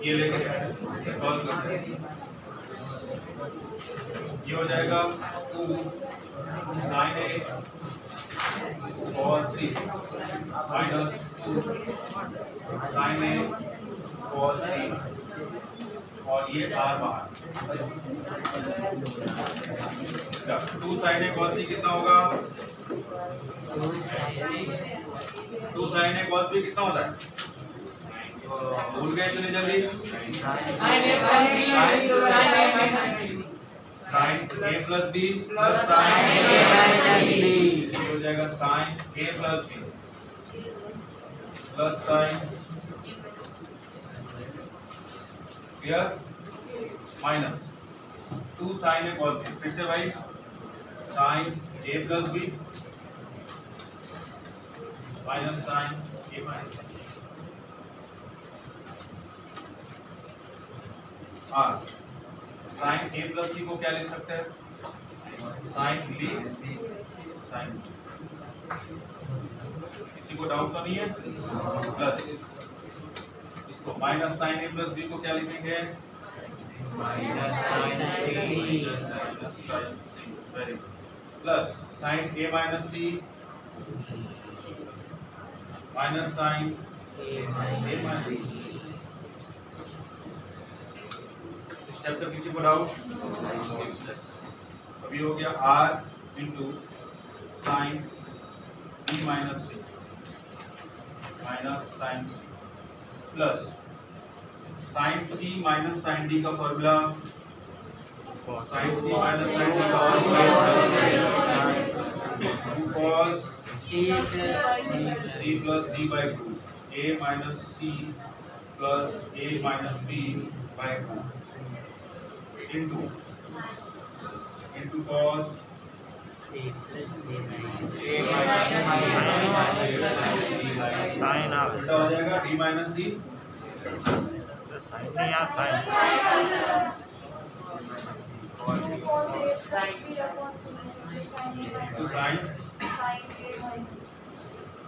ये लेकर सॉल्व करते हैं। ये हो जाएगा 2 sin A cos 3 minus 2 sin A cos 3 और ये R बाहर। 2 sin A cos 3 कितना होगा? 2 sin A cos B कितना होता है? भूल गए इतनी जल्दी? sin A plus B plus sin A minus B हो जाएगा sin A plus B plus sin clear minus 2 sin A cos B। फिर से भाई sin A plus B minus sin A minus R। Sine A plus C को क्या लिख सकते हैं? Sine B sine. किसी को डाउट तो नहीं है? प्लस इसको minus sine A plus B को क्या लिखेंगे? Minus sine C very plus sine A minus C minus sine A minus C। Step तक किसी को डाउट? अभी हो गया R into sine B minus C minus sine C plus sign C minus sine D का formula sine C minus sine D का cos C plus D by 2 A minus C plus A minus B by 2 into cos A sine आ हो जाएगा D minus C sine नहीं आ sine तो sine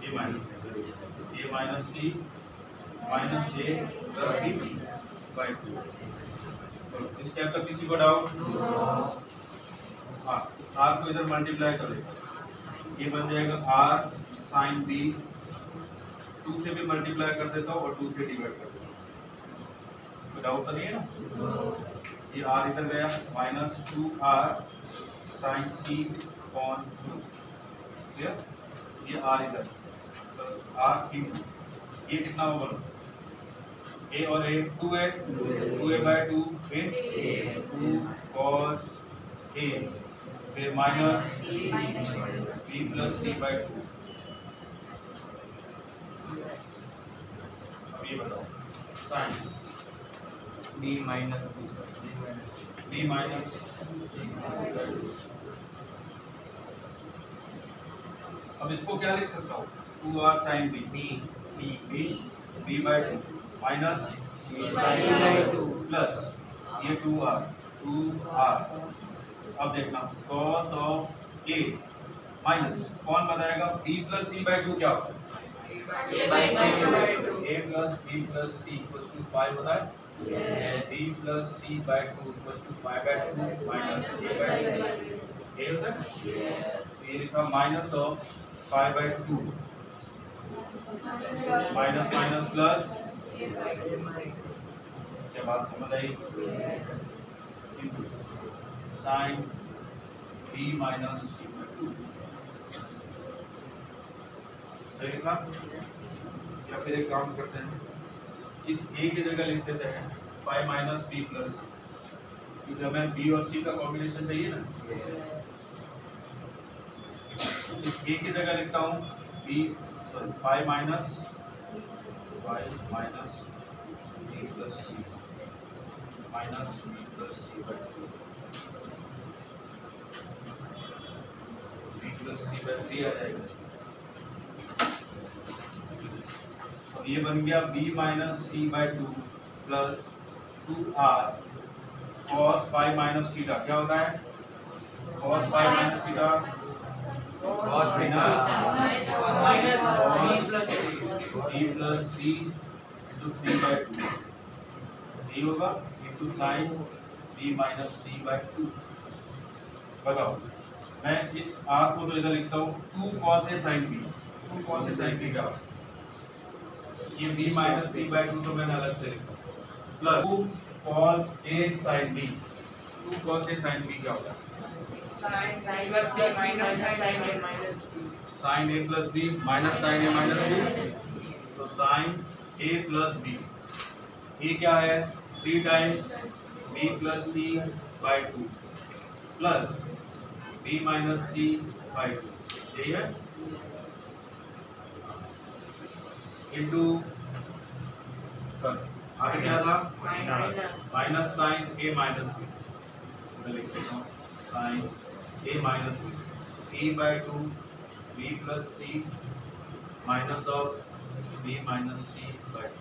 A minus C minus J plus D by 2। इस step तक किसी को डाउट? हाँ, इस R को इधर मल्टीप्लाई कर देगा, ये बन जाएगा R साइन B। 2 से भी मल्टीप्लाई कर देता हूँ और 2 से डिवाइड कर देता हूँ। कोई डाउट तो नहीं है ना? ये R इधर गया minus 2R sine C upon 2 clear. ये R इधर R इंटू ये कितना होगा? A और A 2A 2A बाई 2 फिर 2 cos A फिर minus B plus C by 2। अब ये बताओ sine B minus C B minus C। अब इसको क्या लिख सकता हूँ? 2R sine B by 2 minus plus ये 2R अब देखना cos ऑफ A माइनस कौन बताएगा? B प्लस C बाई 2 क्या होता है? A plus B plus C equals to 5 होता है। B plus C by 2 equals to 5 by 2 minus A by 2 A होता है। ये लिखा minus of 5 by 2 minus minus plus. क्या बात समझ आई? साइन B माइनस C सही लिखा। या फिर एक काम करते हैं, इस A की जगह लिख देते हैं 5 माइनस B प्लस, क्योंकि हमें B और C का कॉम्बिनेशन चाहिए ना। इस A की जगह लिखता हूँ 5 minus B plus C minus B plus C by 2 B plus C by 3 आ जाएगा। और ये बन गया B minus C by 2 plus 2R cos 5 minus theta. क्या होता है? cos 5 minus theta cos theta B plus C into 3/2 यही होगा into sine B minus C by 2। बताओ मैं इस आर को तो इधर लिखता हूँ 2 cos a sin b। 2 cos a sin b क्या होगा? ये b माइनस सी बाय 2 तो मैंने अलग से लिखा plus 2 cos a sin b। 2 cos a sin b क्या होगा? sin plus b minus sin a minus b। sin a plus b minus sin a minus b। तो sin a plus b ये क्या है 3 times b plus C by 2 plus b minus C by 2 यही है into आगे क्या था minus sine a minus b। मैं लिख देता हूँ साइन a minus b e by 2 b plus C minus of b minus C by 2।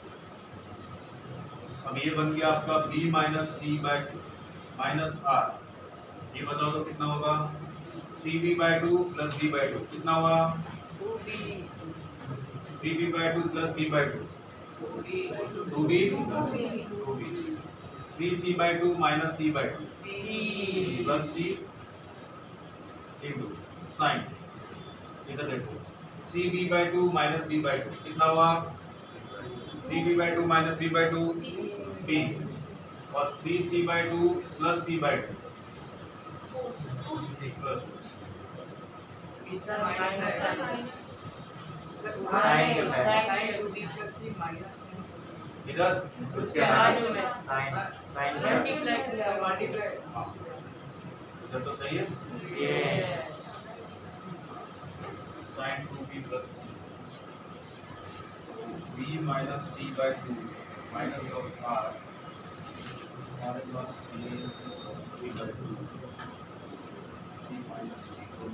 अब ये बन गया आपका b minus C by 2 minus r। ये बताओ तो कितना होगा 3b by 2 plus b by 2 कितना हुआ 3b by 2 plus b by 2 2b 3c by 2 minus c by 2 plus c into sine इधर देखो 3b by 2 minus b by 2 कितना हुआ 3b by 2 minus b by 2 b और 3c by 2 plus c by 2 plus इधर उसके बाजू में sin multiply इधर तो सही है ये sin 2b plus c b minus c by 2 minus of r हमारे पास ये b by 2 b minus c को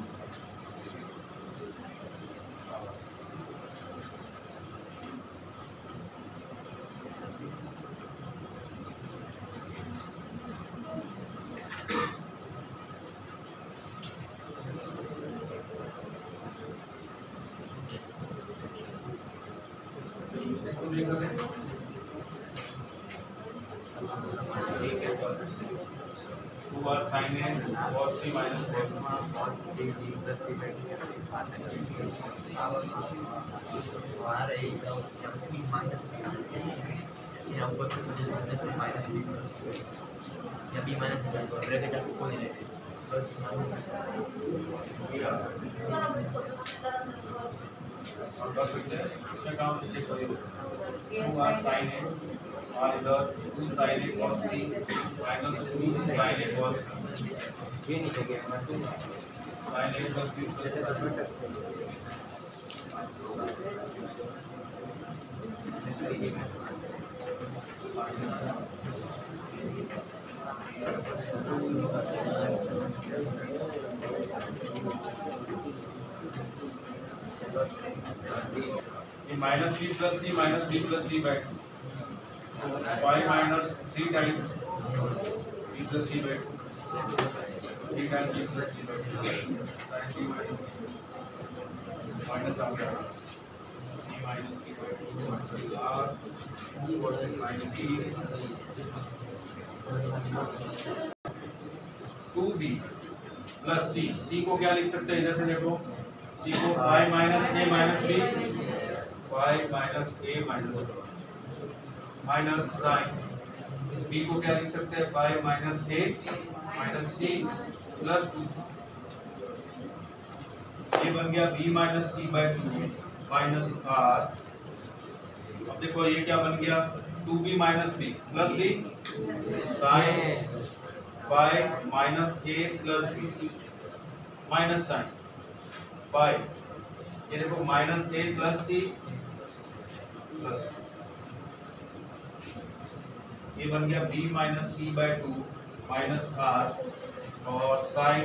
sin a cos c minus cos b plus c by 2 हमारा एक b minus या ऊपर से minus b plus या b minus ब्रैकेट आपको कोई नहीं बस सर हम इसको दूसरी तरह से सॉल्व और कर सकते हैं इसका काम चेक करिए 2r sin a और इधर 2 sin a cos c minus 2 sin a cos ये नहीं है क्या sin a plus b plus ये minus b plus c minus b plus c by 2 y minus 3 times b plus c by 2 3 times b plus c by 2 sin c minus आ गया c minus c by 2 r versus sin b 2b plus c को क्या लिख सकते हैं इधर से देखो c को y minus a minus b y minus a minus minus sine इस b को क्या लिख सकते हैं y minus a minus c plus 2 ये बन गया b minus c by 2 minus r। अब देखो ये क्या बन गया 2b minus b plus b sine y minus a plus b minus sine y ये देखो minus a plus c plus ये बन गया b minus c by 2 minus r और साइन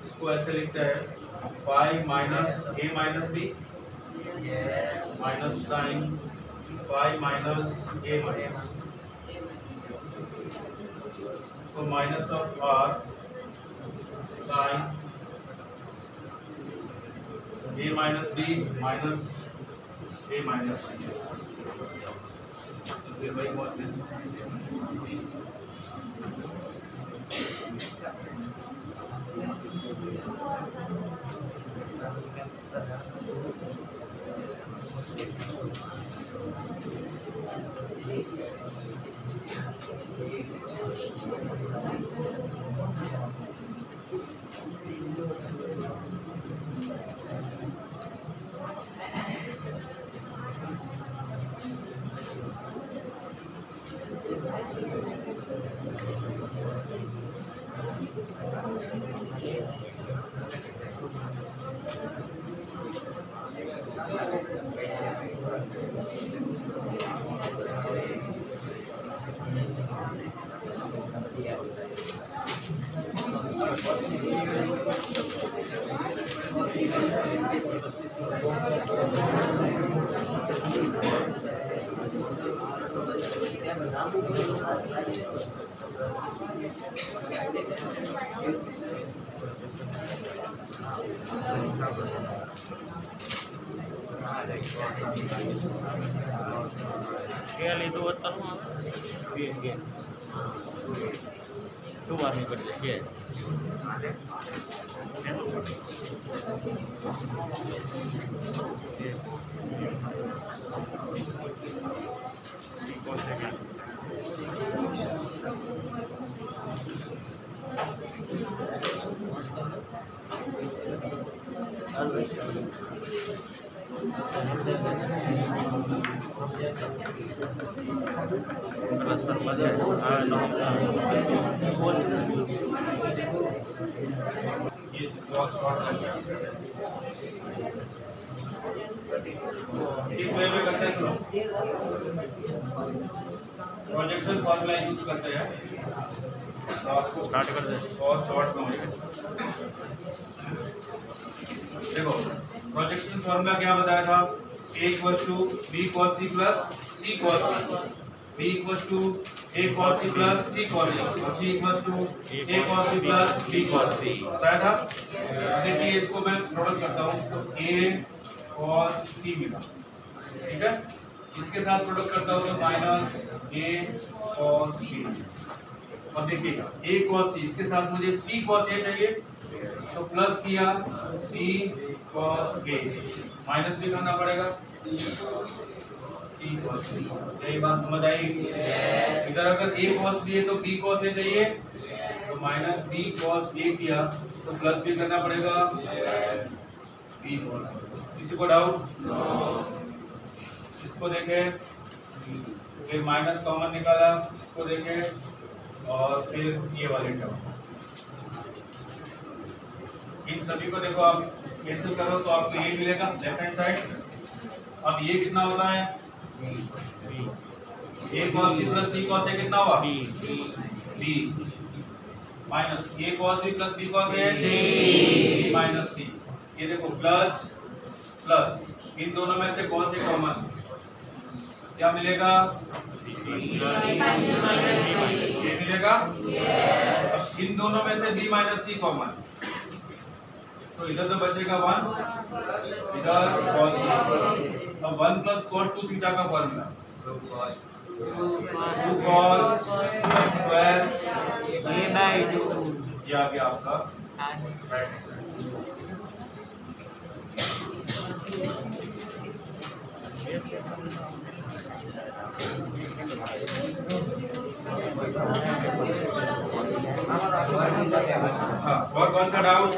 इसको ऐसे लिखते हैं y minus a minus b minus sine y minus a minus तो minus of r sine a minus b minus A minus C फिर वही बहुत Kaya itu tanam apa? Biar. Itu warna kerja dia. Rasa pada ये बहुत short इस वे में करते हैं प्रोजेक्शन फॉर्मूला यूज करते हैं स्टार्ट कर दे और शॉर्ट में होगा देखो प्रोजेक्शन फॉर्मूला क्या बताया था a equal to b cos c plus c cos b equal to a cos c plus c cos c और c equal to a cos c plus b cos c बताया था। देखिए इसको मैं product करता हूँ तो a cos c मिला ठीक है इसके साथ प्रोडक्ट करता हूँ तो माइनस a cos b और देखिएगा a cos c इसके साथ मुझे c cos a चाहिए तो प्लस किया c cos a माइनस भी करना पड़ेगा यही बात समझ आई इधर अगर a cos b है तो b cos a चाहिए तो माइनस b cos a किया तो प्लस भी करना पड़ेगा b cos किसी को डाउट इसको देखें फिर माइनस कॉमन निकाला इसको देखें और फिर ये वाले टर्म इन सभी को देखो आप कैंसिल करो तो आपको ये मिलेगा लेफ्ट हैंड साइड अब ये कितना होता है a cos c plus c cos a कितना हुआ b minus a cos b plus b cos a b minus c ये देखो प्लस प्लस इन दोनों में से कौन से कॉमन क्या मिलेगा ये मिलेगा अब इन दोनों में से b माइनस c कॉमन तो इधर तो बचेगा 1 इधर cos अब 1 प्लस cos 2 थीटा का फॉर्मूला 2 cos स्क्वायर ये आ गया आपका हाँ और कौन सा doubt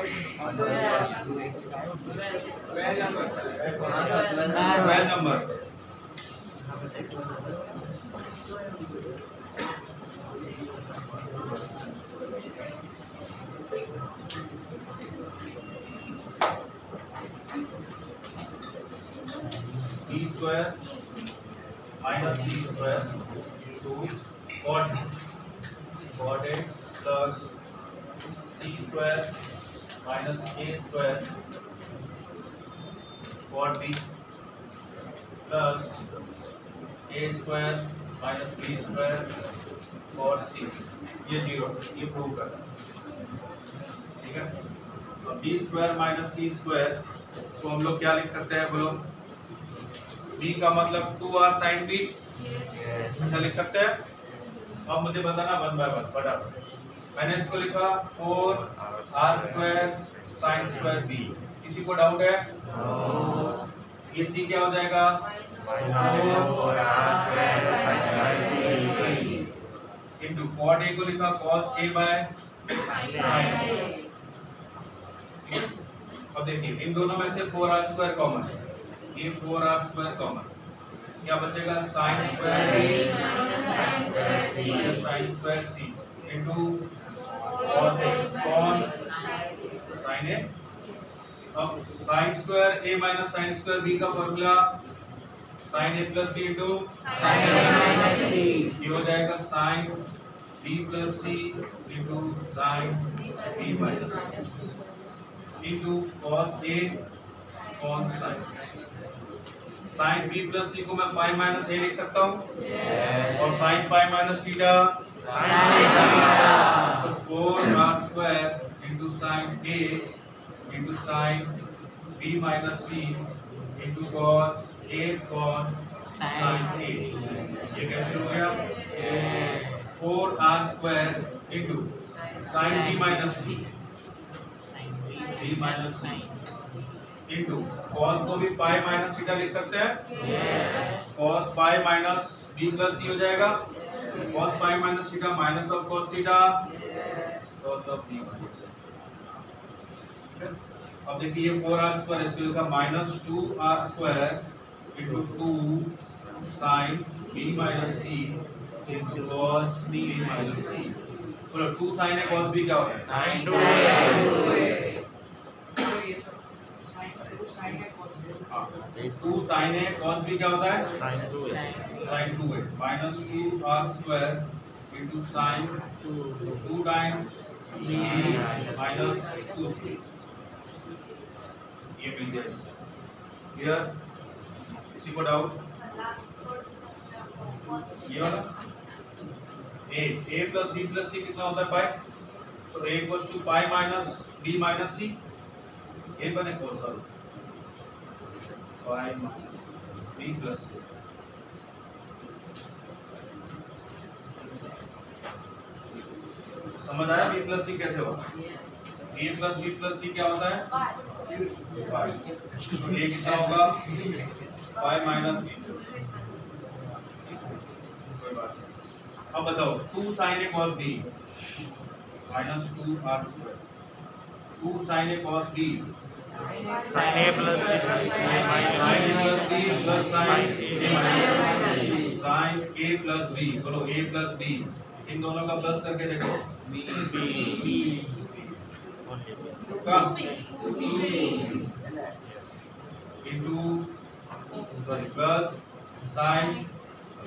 12 number b square minus c square to cot a plus c square minus a square cot b plus a square minus b square cot c ये जीरो ये प्रूव करना ठीक है। अब b square minus c square तो हम लोग क्या लिख सकते हैं बोलो बी का मतलब 2r sin b, ऐसा लिख सकते हैं। अब मुझे बताना 1 बाय 1 फटाफट। मैंने इसको लिखा 4r² sin स्क्वायर b। किसी को डाउट है? ये c क्या हो जाएगा? 4r² इंटू cot a को लिखा cos a बाय। अब देखिए इन दोनों में से 4r² कॉमन है, ये 4r² कॉमन, क्या बचेगा? sin square c into cos sin a। अब sin square a minus sin square b का formula sin a plus b into sin a minus b, ये हो जाएगा sin b plus c into sin b minus into cos a cos sin। sin b plus c को मैं pi minus a लिख सकता हूँ, और sin पाई माइनस थीटा तो 4r² into sin a into sin b minus c into cos a cos sin a। ये कैसे हो गया? 4r² into sin b minus c b minus c into cos को भी पाई माइनस थीटा लिख सकते हैं, cos पाई माइनस b प्लस c हो जाएगा, cos pi minus theta minus of cos theta cos of b minus. अब देखिए ये 4r² इसको लिखा minus 2r² into 2 sin b minus c into cos b minus c। बोलो 2 sin a cos b क्या होता है? sin 2a। 2 sin a cos b क्या होता है? sin 2a sin 2a minus 2r² into sin 2 times b minus 2c। ये मिल गया। Clear? किसी को डाउट? ये वाला a plus b plus c कितना होता है? पाई। तो a equals to pi minus b minus c, ये बने कौन सा? Pi minus b plus c। समझ आया b प्लस c कैसे होगा? a plus b plus c क्या होता है? पाई। तो ये कितना होगा? Pi minus b। कोई बात नहीं। अब बताओ 2 sin a cos b minus 2r², 2 sin a cos b sin a plus b sin a plus b plus sin a minus sin a plus b। बोलो a प्लस b, इन दोनों का plus करके देखो b का into sorry plus sin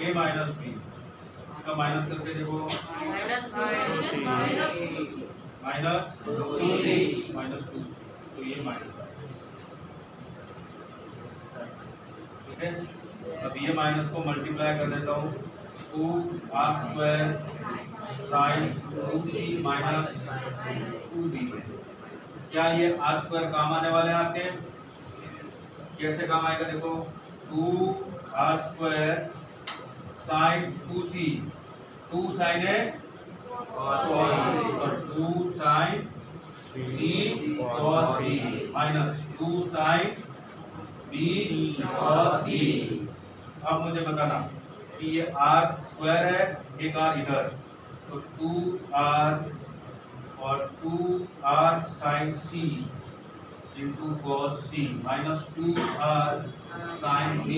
a minus b का minus करके देखो minus 2c, तो ये माइनस है। ठीक है, अब ये माइनस को मल्टीप्लाई कर देता हूँ 2r² sin 2c minus 2b। क्या ये r² काम आने वाले हैं आपके? कैसे काम आएगा देखो, 2r² sin 2c, 2 sin a cos और 2 sin c cos c minus 2 sin b cos c। अब मुझे बताना कि ये r² है, एक r इधर, तो 2r और 2r sin c into cos c minus 2r sin b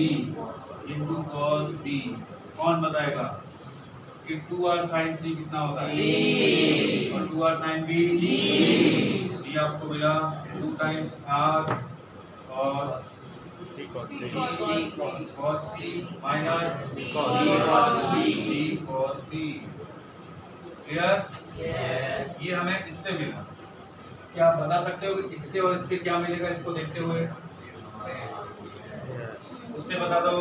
into cos b। कौन बताएगा कि 2r sin c कितना होता है? और 2r sin b, ये आपको मिला 2 टाइम्स r और c cos c cos c minus cos b cos b। Clear? ये हमें इससे मिला। क्या आप बता सकते हो कि इससे और इससे क्या मिलेगा? इसको देखते हुए उससे बता दो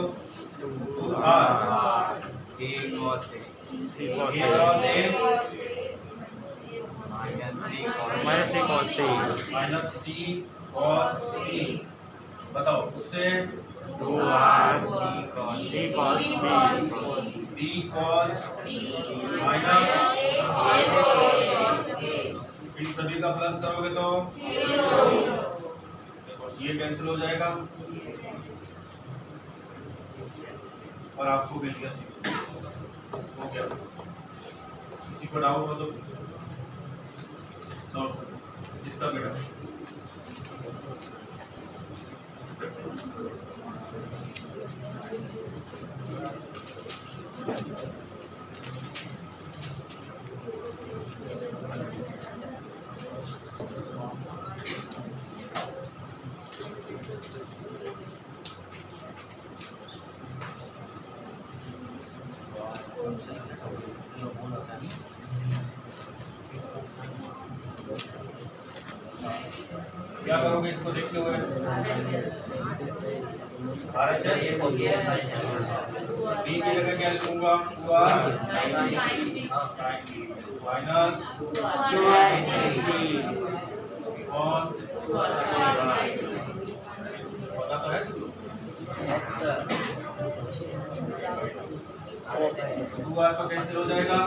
2r c cos cos a minus c minus c cos c minus c cos c। बताओ उससे 2r C cos B cos minus इन सभी का प्लस करोगे तो ये कैंसिल हो जाएगा और आपको मिल गया हो गया। किसी को डाउट हो तो सॉल्व करो जिसका बेटा क्या करोगे इसको देखते हुए बी की जगह क्या लिखूंगा माइनस पता तो है 2r तो कैंसिल हो जाएगा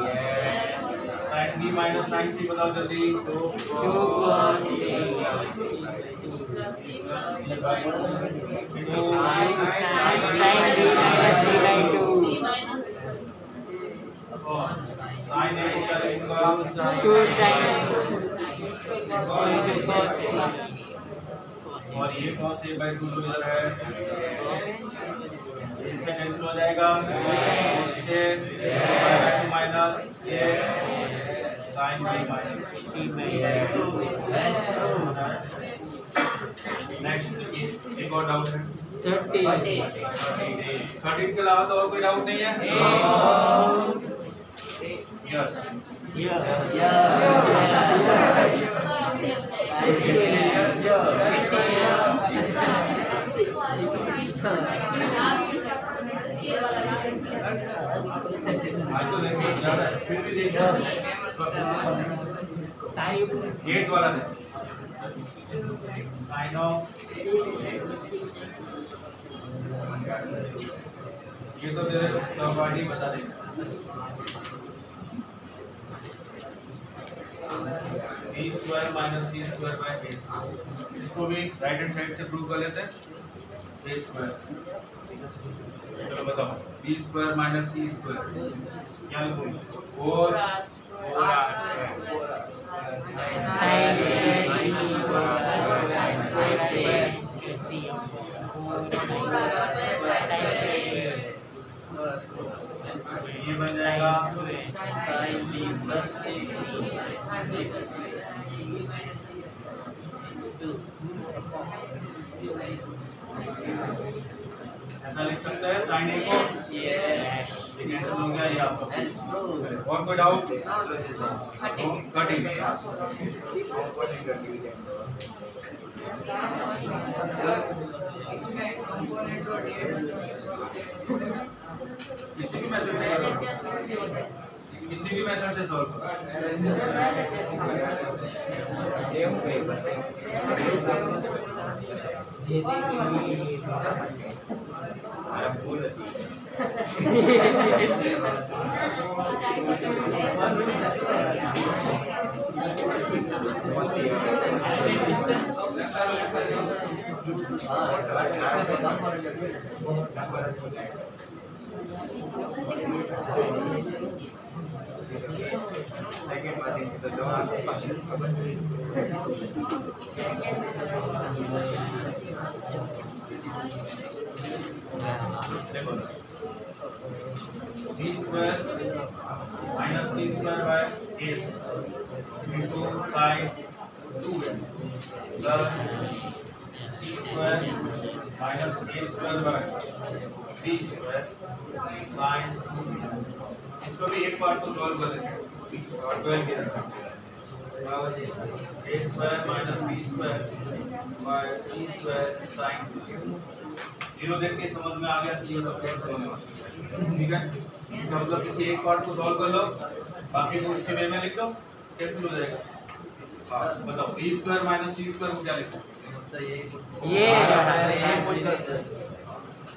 sin b minus sin c बताओ जल्दी 2 cos और ये cos a by 2 इधर है इससे कैंसिल हो जाएगा इससे माइनस ये sin b माइनस नेक्स्ट एक और डाउट है 13 के अलावा तो और कोई डाउट नहीं है फिर भी देखो 8 वाला है साइन ऑफ ये तो तेरे सहपाठी बता देगा B square minus C square by A square इसको भी राइट हैंड साइड से प्रूव कर लेते हैं ए स्क्वायर चलो बताओ B square minus C square क्या लिखूंगा 4 ये बन जाएगा ऐसा लिख सकता है साइन ए को ये कैंसिल हो गया ये आपका और कोई डाउट कटिंग किसी भी मेथड से करो किसी भी मेथड से सॉल्व करो c square minus c square by a into sin 2 plus c square minus a square by b square sin 2 इसको भी एक पार्ट को सॉल्व कर लेते हैं और 12 की रखा a square minus b square by c square sin 2 zero देख के समझ में आ गया कि ये सब कैसे समझ में ठीक है इसका मतलब किसी एक पार्ट को सॉल्व कर लो बाकी को इसी वे में लिख दो कैंसिल हो जाएगा हां बताओ b square minus c square को क्या लिखो ये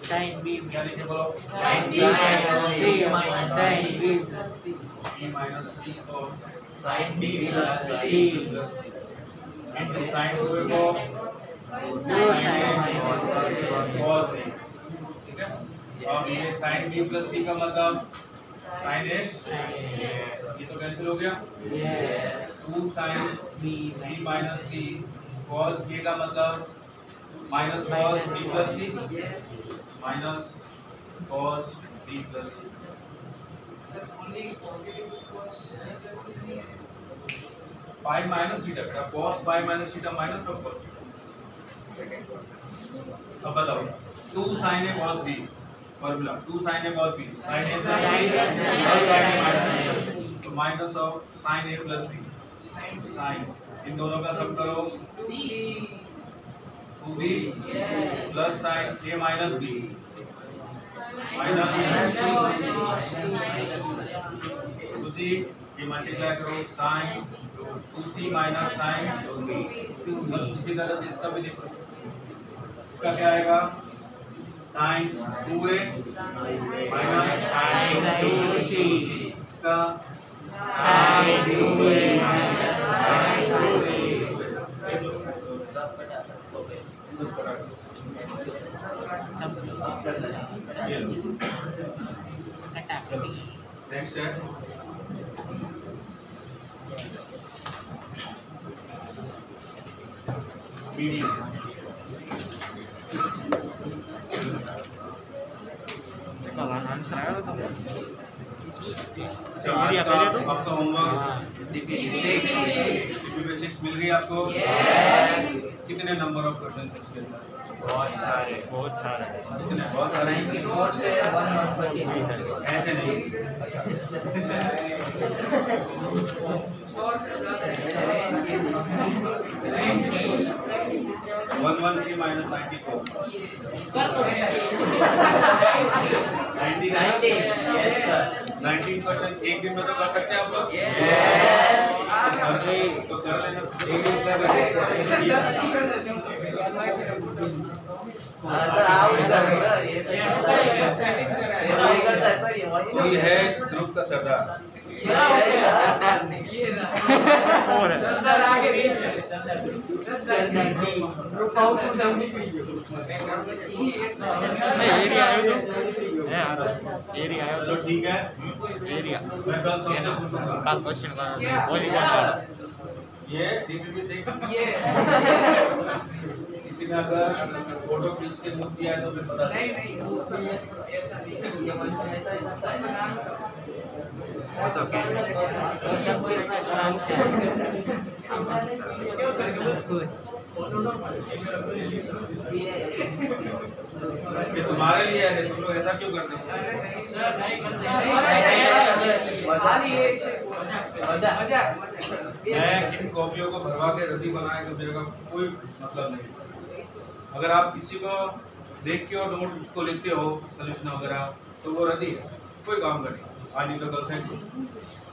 sin b क्या लिखे बोलो? Sin B minus plus c C sin b b minus c और sin b plus c c plus c into sin 2a को cos a, ठीक है? अब ये sin b plus c का मतलब sin a, ये तो कैंसिल हो गया। 2 sin b minus c cos a का मतलब minus cos b plus c minus cos b plus c। Pi minus theta बेटा, cos pi minus theta minus और cos थीटा। अब बताओ 2 sin a cos b formula 2 sin a cos b sin a plus b तो minus of sin a plus b sin इन दोनों का सब करो 2b plus sin a minus b minus उसी ये मल्टीप्लाई करो sin 2c माइनस sin बस उसी तरह से इसका भी लिखो। इसका क्या आएगा sin 2a minus sin 2c इसका sin 2a minus sin 2a ये लो। नेक्स्ट है मीडियम। आंसर आया तो अच्छा आज का आपका होमवर्क बेसिक्स मिल गई आपको? कितने नंबर ऑफ क्वेश्चन है इसके अंदर? बहुत सारे कितने? बहुत सारे ऐसे नहीं। One one three minus 94 19 question एक दिन में तो कर सकते हैं आप लोग? तो कर लेना। कोई है इस ग्रुप का सरदार? एरिया आयो तो ठीक है, एरिया मैं कल सबसे पूछूंगा। का क्वेश्चन का बोली कौन ये DPP 6 किसी ने अगर फोटो खींच के मुझ दिया है तो फिर बता ये तुम्हारे लिए है, तुम लोग ऐसा क्यों करते हो? मैं इन कॉपियों को भरवा के रद्दी बनाए तो मेरे का कोई मतलब नहीं। अगर आप किसी को देख के और नोट उसको लिखते हो सोल्यूशन वगैरह तो वो रद्दी है, कोई काम का नहीं, आज नहीं तो कल फेंक।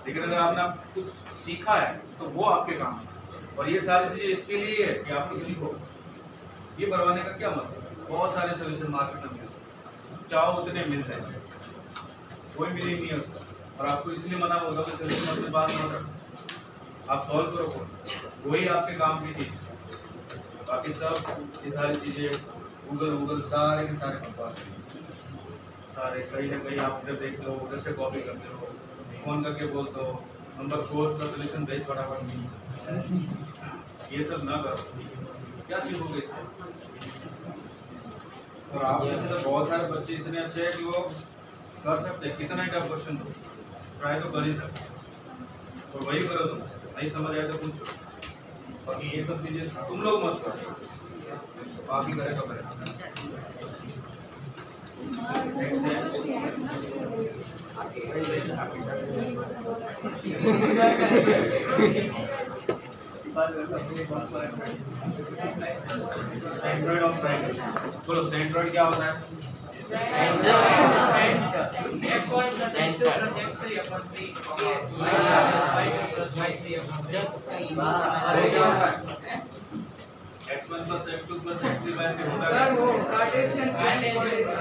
लेकिन अगर आपने कुछ सीखा है तो वो आपके काम है। और ये सारी चीज़ें इसके लिए है कि आप कुछ सीखो। ये भरवाने का क्या मतलब? बहुत सारे सोल्यूशन मार्केट में मिलते, चाहो उतने मिल जाएंगे, कोई मीनिंग नहीं है उसका। और आपको इसलिए मना होगा कि सोल्यूशन अपने पास मत रखो, आप सॉल्व करो, वही आपके काम की चीज़। बाकी सब ये सारी चीज़ें गूगल सारे के सारे पास सारे कहीं ना कहीं आप इधर देख लो, उधर से कॉपी करते हो, फ़ोन करके बोल दो नंबर 4 का सोल्यूशन भेज फटाफट। ये सब ना करो, क्या सीखोगे इससे? और आप जैसे तो बहुत सारे बच्चे इतने अच्छे हैं कि वो कर सकते हैं, कितना ही टफ क्वेश्चन दो ट्राई तो कर ही सकते, और वही करो। तुम नहीं समझ आए तो पूछ लो, बाकी ये सब चीज़ें तुम लोग मत करो, आप ही करें तो करें। सेंट्रोइड ऑफ ट्रायंगल, बोलो सेंट्रोइड क्या होता है? x1 x1 plus x2 plus x3 by n होता सर है वो कार्टेशियन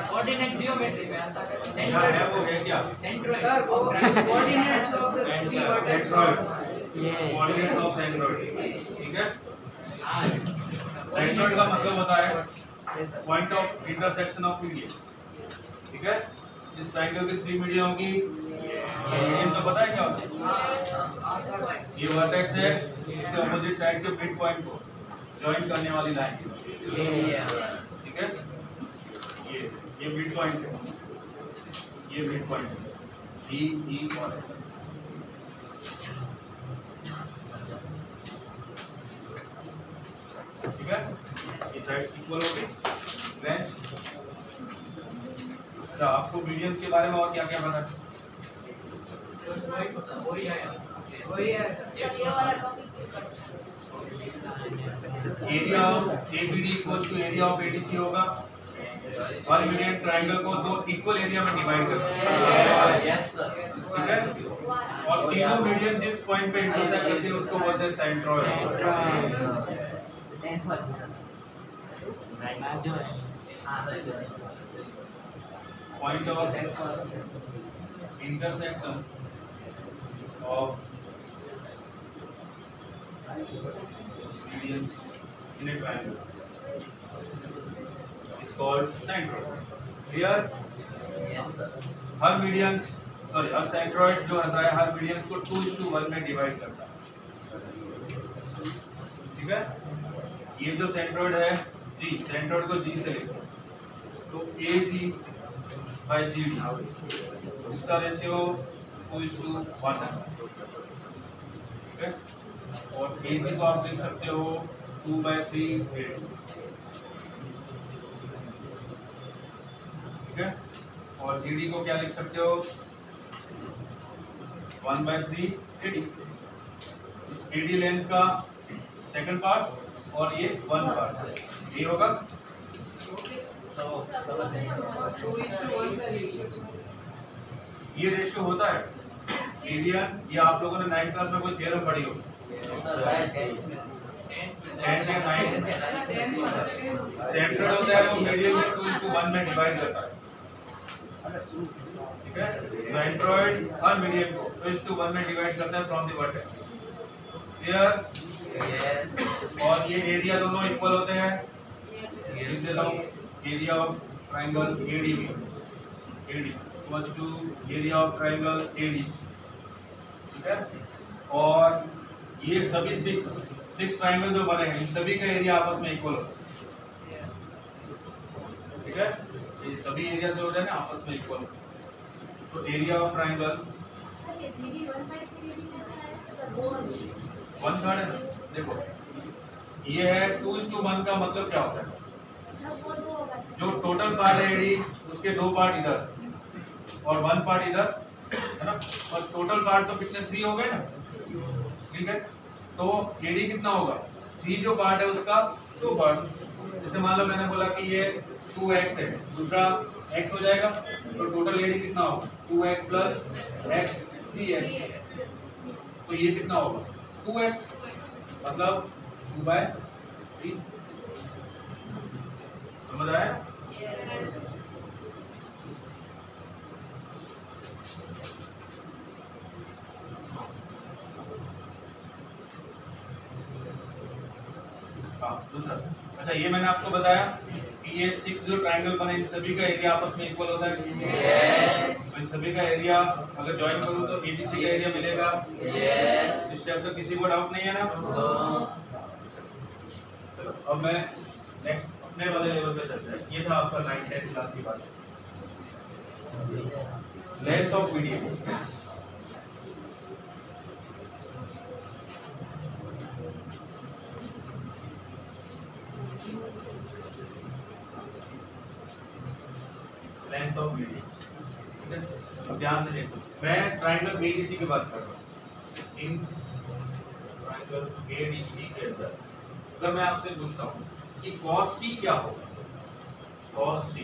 कोऑर्डिनेट जियोमेट्री में आता है क्या है वो है क्या सर वो coordinates of the three vertex centroid coordinates of centroid ठीक है सेंट्रॉइड का मतलब होता है point of intersection of median ठीक है इस ट्रायंगल की 3 मीडियन होगी मीडियन तो पता है क्या होता है ये वर्टेक्स है इसके ऑपोजिट साइड के मिड पॉइंट को जॉइन करने वाली लाइन ठीक है ये मिड पॉइंट है ये मिड पॉइंट है डी ई और ठीक है ये साइड इक्वल होगी देन अच्छा आपको मीडियन के बारे में और क्या क्या पता है वही है ये वाला topic area of ABD equal to area of ADC होगा हर मीडियन ट्रायंगल को दो इक्वल एरिया में डिवाइड करते हैं यस सर ठीक है और तीनों मीडियन जिस पॉइंट पे इंटरसेक्ट करते हैं उसको बोलते हैं centroid point of intersection of median in a triangle is called centroid clear yes sir her medians sorry her centroid जो होता है हर मीडियंस को 2:1 में डिवाइड करता है ठीक है ये जो सेंट्रॉइड है जी सेंट्रॉइड को जी से लिखो तो AG बाय GD इसका रेशियो 2:1 है ठीक है और AG को आप देख सकते हो 2/3 ठीक है और GD को क्या लिख सकते हो 1/3 AD इस AD लेंथ का सेकंड पार्ट और ये 1 पार्ट ये होगा ये रेशियो होता है मीडियन ये आप लोगों ने 9th क्लास में कोई थ्योरम पढ़ी हो 10 या 9 सेंट्रल होता है वो मीडियन में 2:1 में डिवाइड करता है ठीक है सेंट्रॉइड हर मीडियन को 2:1 में डिवाइड करता है फ्रॉम द वर्टेक्स क्लियर और ये एरिया दोनों इक्वल होते हैं लिख देता हूं area of triangle ADB AD equals to area of triangle ADC ठीक है और ये सभी सिक्स ट्रायंगल जो बने हैं इन सभी का एरिया आपस में इक्वल होता है ठीक है ये सभी एरिया जो होते हैं ना आपस में इक्वल होते हैं तो एरिया ऑफ ट्रायंगल सर ये जीडी 1/3 कैसा है सर वो 1/3 है ना देखो ये है 2:1 का मतलब क्या होता है जब वो दो होगा जो टोटल पार्ट है एडी उसके 2 पार्ट इधर और 1 पार्ट इधर है ना और टोटल पार्ट तो कितने 3 हो गए ना ठीक है तो एडी कितना होगा 3 जो पार्ट है उसका 2 पार्ट जैसे मान लो मैंने बोला कि ये 2x है दूसरा x हो जाएगा तो टोटल एडी कितना होगा 2x प्लस x 3x तो ये कितना होगा 2x मतलब 2/3 समझ आया हाँ दूसरा अच्छा ये मैंने आपको बताया कि ये 6 जो ट्रायंगल बने इन सभी का एरिया आपस में इक्वल होता है तो इन सभी का एरिया अगर ज्वाइन करूं तो ABC का एरिया मिलेगा इस टाइप से किसी को डाउट नहीं है ना चलो अब मैं नेक्स्ट अपने वाले लेवल पे चलते हैं ये था आपका 9th 10th क्लास की बात length of medium length of medium ठीक है अब ध्यान से देखो मैं ट्रायंगल ADC की बात कर रहा हूँ इन ट्रायंगल ADC के अंदर अगर मैं आपसे पूछता हूँ कि cos C क्या होगा cos C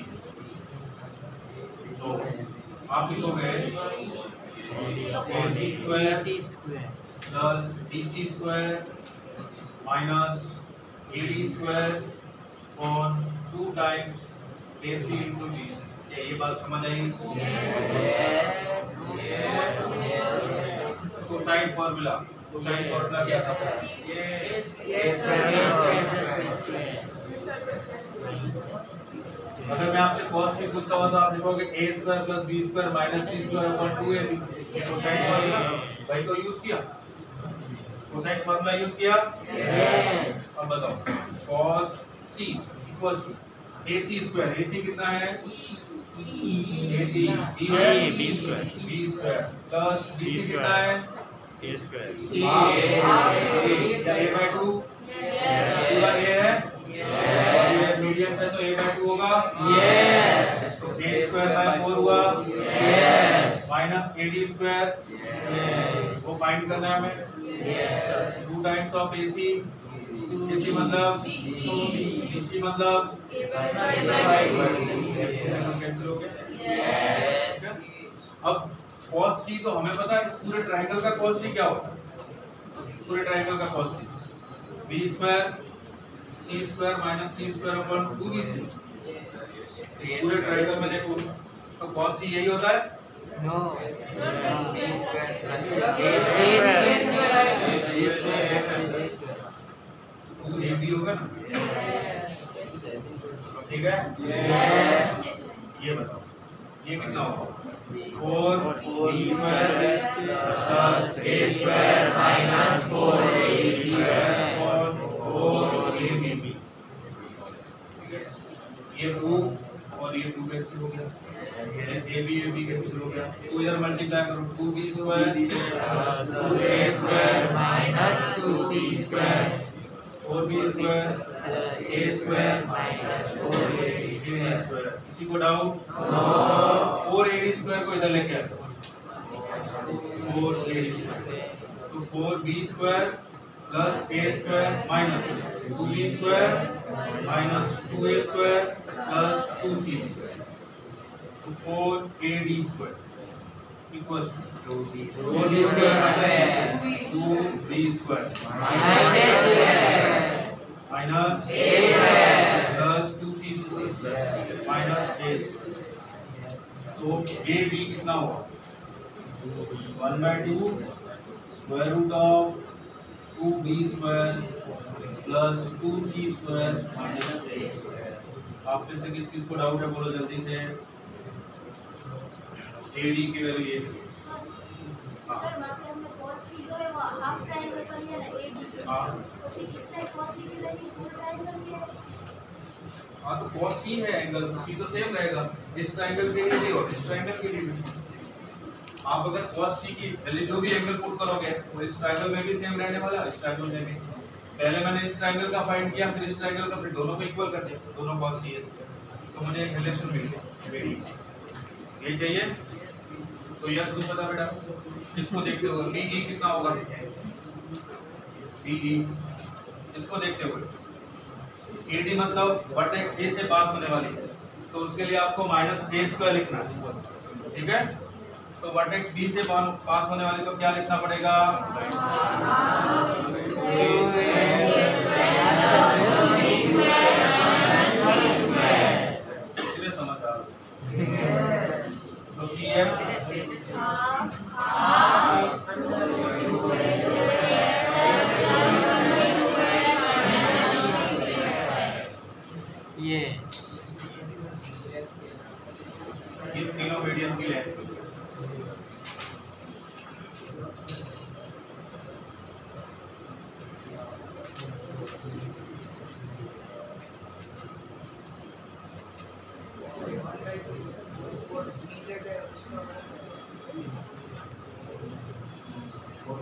तो आप लिखोगे AC square plus DC square minus AD square on 2 times AC into BC। ये बात समझ आई? कोसाइन फॉर्मूला क्या था? अगर मैं आपसे cos की पूछता हुआ तो आप लिखोगे a square plus b square minus c square upon 2ab। Cosine formula भाई को यूज किया, कोसाइन फॉर्मूला यूज किया। अब बताओ cos c equals to ac square, ac कितना है? ac b square plus b कितना है? a स्क्वायर क्या a/2 पूरा a है? ये मीडियम है तो a/2 होगा। तो a स्क्वायर बाय 4 हुआ माइनस ad स्क्वायर वो फाइंड करना है हमें। 2 टाइम्स ऑफ ac, ac मतलब bc मतलब कैंसिल हो गया। अब cos c तो हमें पता है, इस पूरे ट्रायंगल का cos c क्या होता है? पूरे ट्रायंगल का cos c b square c square minus c square upon 2bc। पूरे ट्रायंगल में देखो तो cos c यही होता है। नो ये भी होगा ना, ठीक है? ये बताओ ये कितना होगा? 4b plus a square minus 4ab square और 4ab। ये 2 और ये 2 कैंसिल हो गया, ab कैंसिल हो गया। तो इधर मल्टीप्लाई करो 2b square plus 2a square minus 2c square 4b square a square minus 4ab square. किसी को डाउट? 4ad स्क्वायर को इधर लेके आओ, 4ad स्क्वायर तो 4b square plus a square minus 2b square minus 2a square plus 2c square तो 4ad square equals to 4b square 2b square minus a square plus 2c square minus a square. तो ab कितना होगा? 1/2 square root of 2b square plus 2c square minus a square. आप में से किस किस को डाउट है बोलो जल्दी से। ad की वैल्यू ये सर मतलब हमने cos c जो है वो हाफ ट्रायंगल कर लिया ना ab। हाँ तो फिर इस साइड cos c की वैल्यू फुल ट्रायंगल की है। हाँ तो cos c है एंगल c तो सेम रहेगा, इस ट्रायंगल के लिए भी और इस ट्रायंगल के लिए भी। आप अगर cos c की वैल्यू जो भी एंगल पुट करोगे वो इस ट्रायंगल में भी सेम रहने वाला है, इस ट्रायंगल में भी। पहले मैंने इस ट्रायंगल का फाइंड किया, फिर इस ट्रायंगल का, फिर दोनों को इक्वल कर दिया, दोनों cos c है तो मुझे एक रिलेशन मिल गया मेरी। ये चाहिए तो यस तू बता बेटा, इसको देखते हुए BE कितना होगा? BE इसको देखते हुए AD मतलब वर्टेक्स A से पास होने वाली है तो उसके लिए आपको माइनस a स्क्वायर लिखना है, ठीक है? तो वर्टेक्स B से पास होने वाली को क्या लिखना पड़ेगा? कितने समझ आ रहा है? तो CF ये इन तीनों मीडियम की लेंथ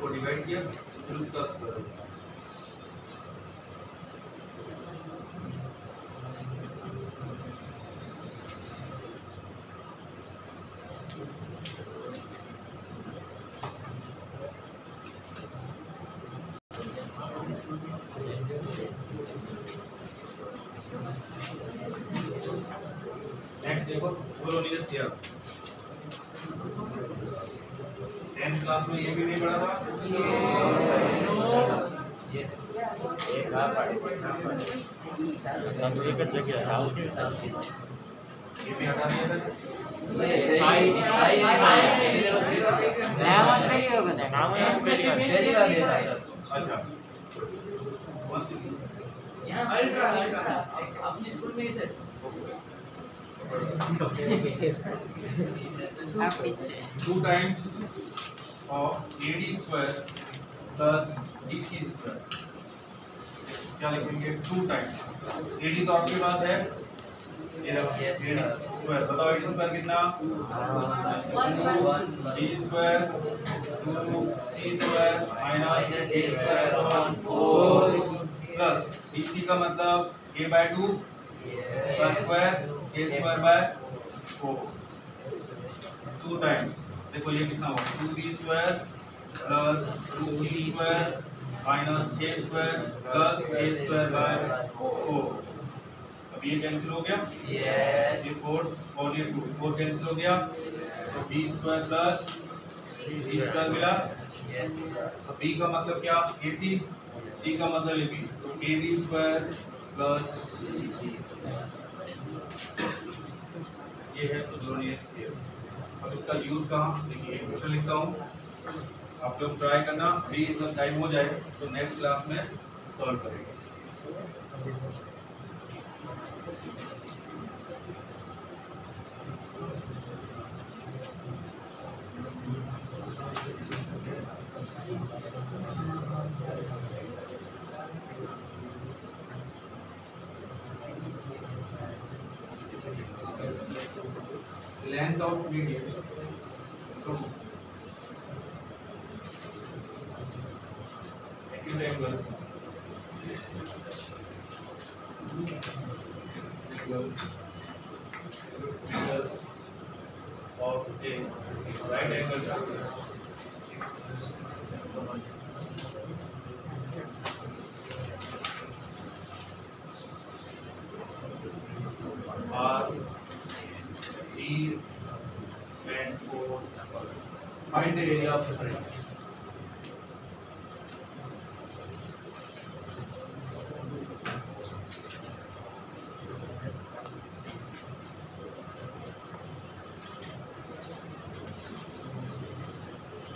को डिवाइड किया फिर उसका स्क्वायर। नेक्स्ट देखो कोलोनियस थ्योरम 10th क्लास में ये भी नहीं पढ़ा था। एक हाफ पड़े हम एक जगह हाउ के ये भी हटा दिया था नाम है पहली बार अच्छा कौन सी थी? अल्ट्रा अपने स्कूल में ही थे 2 times of AD square plus DC square क्या लिखेंगे 2 times AD तो आपके पास है ये रहा AD square बताओ AD square कितना 2 D square 2 C square minus A square upon 4 plus DC का मतलब A/2 plus square A square by 4 2 times देखो ये कितना हुआ 2b square plus 2c square minus a square plus a square by 4 अब ये cancel हो गया ये 4 और ये 2 4 कैंसिल हो गया तो b square plus c square मिला तो b का मतलब क्या ac c का मतलब ये b तो ab square plus cc ये है तो ब्रोनियस थ्योरम अब इसका यूज कहाँ देखिए क्वेश्चन लिखता हूँ आप लोग ट्राई करना फ्री इतना टाइम हो जाए तो नेक्स्ट क्लास में सॉल्व करेंगे length of median from acute angle of a right angle triangle R E and 4 find the area of the triangle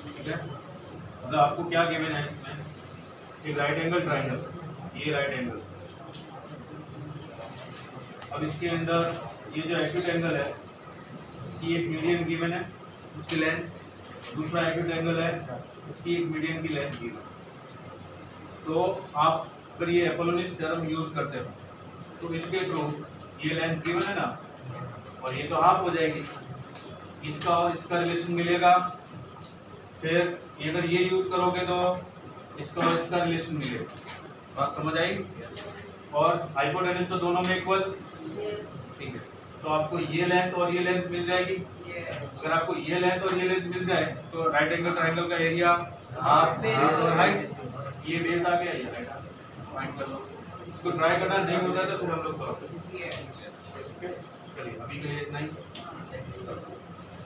ठीक है मतलब आपको क्या गिवन है इसमें एक राइट एंगल ट्राइंगल ये राइट एंगल अब इसके अंदर ये जो एक्यूट एंगल है इसकी एक मीडियन गिवन है उसकी लेंथ दूसरा एक्यूट एंगल है उसकी एक मीडियन की लेंथ गिवन तो आप अगर ये एपोलोनिस थ्योरम यूज करते हो तो इसके थ्रू ये लेंथ गिवन है ना और ये तो हाफ हो जाएगी इसका और इसका रिलेशन मिलेगा फिर अगर ये यूज करोगे तो इसका और इसका रिलेशन मिलेगा बात समझ आई और हाइपोटेनस तो दोनों में इक्वल ठीक है तो आपको ये लेंथ और ये लेंथ मिल जाएगी अगर आपको ये लेंथ और ये लेंथ मिल जाए तो राइट एंगल ट्रायंगल का एरिया हाफ हाइट ये बेस आ गया ये हाइट फाइंड कर लो इसको ट्राई करना नहीं होता तो फिर हम लोग सॉल्व करेंगे चलिए अभी के लिए इतना ही